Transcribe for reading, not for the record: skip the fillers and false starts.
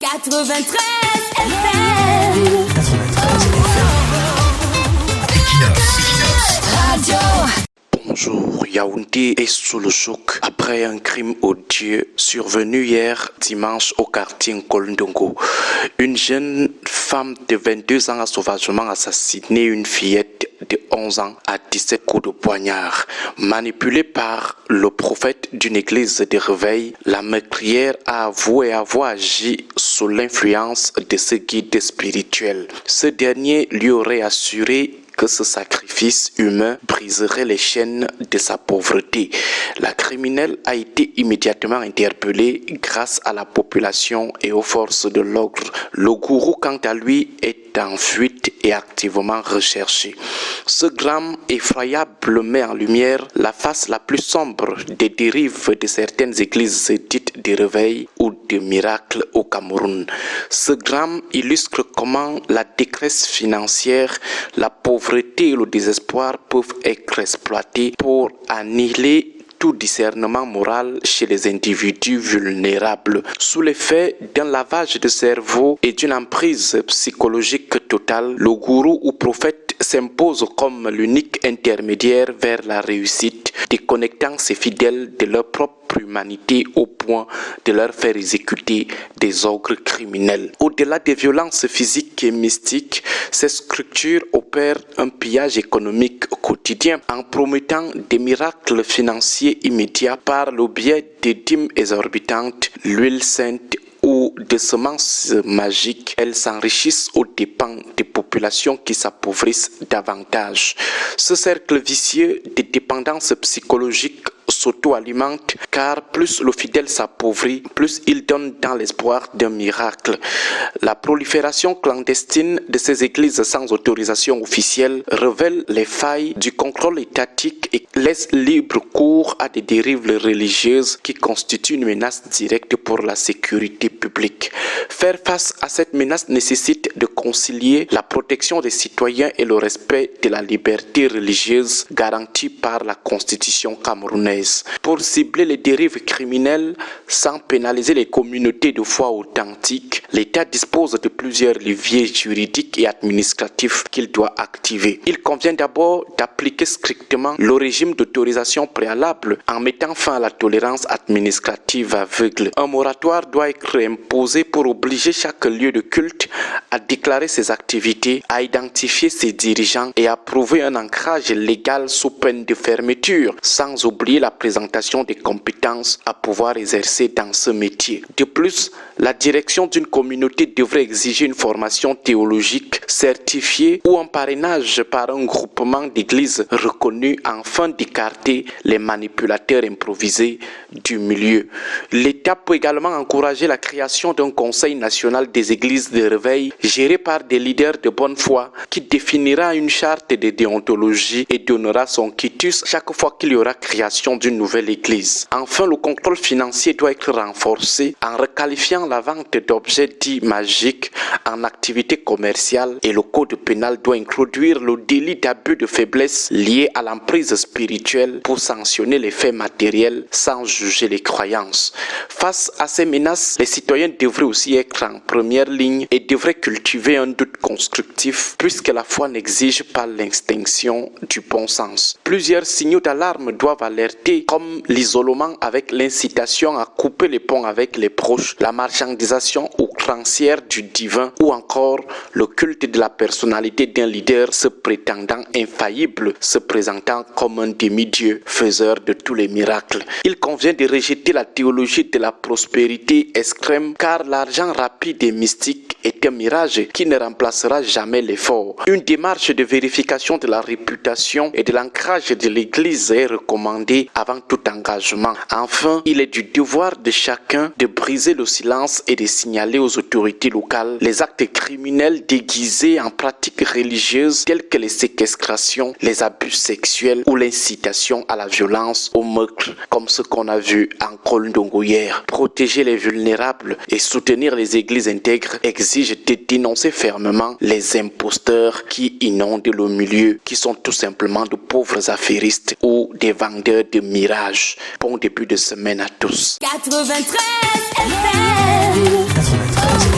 93 FM. Radio. Bonjour, Yaoundé est sous le choc après un crime odieux survenu hier dimanche au quartier Nkolndongo. Une jeune femme de 22 ans a sauvagement assassiné une fillette de 11 ans à 17 coups de poignard. Manipulée par le prophète d'une église de réveil, la meurtrière a avoué avoir agi sous l'influence de ce guide spirituel. Ce dernier lui aurait assuré que ce sacrifice humain briserait les chaînes de sa pauvreté. La criminelle a été immédiatement interpellée grâce à la population et aux forces de l'ordre. Le gourou, quant à lui, est en fuite et activement recherché. Ce drame effroyable met en lumière la face la plus sombre des dérives de certaines églises dites de réveil ou de miracle au Cameroun. Ce drame illustre comment la détresse financière, la pauvreté et le désespoir peuvent être exploités pour annihiler tout discernement moral chez les individus vulnérables. Sous l'effet d'un lavage de cerveau et d'une emprise psychologique totale, le gourou ou prophète s'impose comme l'unique intermédiaire vers la réussite, déconnectant ses fidèles de leur propre humanité au point de leur faire exécuter des ogres criminels. Au-delà des violences physiques et mystiques, ces structures opèrent un pillage économique quotidien en promettant des miracles financiers immédiats par le biais des dîmes exorbitantes, l'huile sainte ou de semences magiques. Elles s'enrichissent aux dépens des populations qui s'appauvrissent davantage. Ce cercle vicieux de dépendance psychologique s'auto-alimente car plus le fidèle s'appauvrit, plus il donne dans l'espoir d'un miracle. La prolifération clandestine de ces églises sans autorisation officielle révèle les failles du contrôle étatique et laisse libre cours à des dérives religieuses qui constituent une menace directe pour la sécurité publique. Faire face à cette menace nécessite de concilier la protection des citoyens et le respect de la liberté religieuse garantie par la Constitution camerounaise. Pour cibler les dérives criminelles sans pénaliser les communautés de foi authentiques, l'État dispose de plusieurs leviers juridiques et administratifs qu'il doit activer. Il convient d'abord d'appliquer strictement le régime d'autorisation préalable en mettant fin à la tolérance administrative aveugle. Un moratoire doit être imposé pour obliger chaque lieu de culte à déclarer ses activités, à identifier ses dirigeants et à approuver un ancrage légal sous peine de fermeture, sans oublier la présentation des compétences à pouvoir exercer dans ce métier. De plus, la direction d'une communauté devrait exiger une formation théologique certifiée ou un parrainage par un groupement d'églises reconnu afin d'écarter les manipulateurs improvisés du milieu. L'État peut également encourager la création d'un conseil national des églises de réveil géré par des leaders de bonne foi qui définira une charte de déontologie et donnera son quitus chaque fois qu'il y aura création d'une nouvelle église. Enfin, le contrôle financier doit être renforcé en requalifiant la vente d'objets dits magiques en activité commerciale et le code pénal doit introduire le délit d'abus de faiblesse lié à l'emprise spirituelle pour sanctionner les faits matériels sans juger les croyances. Face à ces menaces, les citoyens devraient aussi être en première ligne et devraient cultiver un doute constructif puisque la foi n'exige pas l'extinction du bon sens. Plusieurs signaux d'alarme doivent alerter comme l'isolement avec l'incitation à couper les ponts avec les proches, la marchandisation outrancière du divin ou encore le culte de la personnalité d'un leader se prétendant infaillible, se présentant comme un demi-dieu faiseur de tous les miracles. Il convient de rejeter la théologie de la prospérité extrême car l'argent rapide et mystique est un mirage qui ne remplacera jamais l'effort. Une démarche de vérification de la réputation et de l'ancrage de l'Église est recommandée avant tout engagement. Enfin, il est du devoir de chacun de briser le silence et de signaler aux autorités locales les actes criminels déguisés en pratiques religieuses telles que les séquestrations, les abus sexuels ou l'incitation à la violence, au meurtre, comme ce qu'on a vu en Nkolndongo hier. Protéger les vulnérables et soutenir les églises intègres exige de dénoncer fermement les imposteurs qui inondent le milieu, qui sont tout simplement de pauvres affairistes ou des vendeurs de mirages. Bon début de semaine à tous. 93 FM.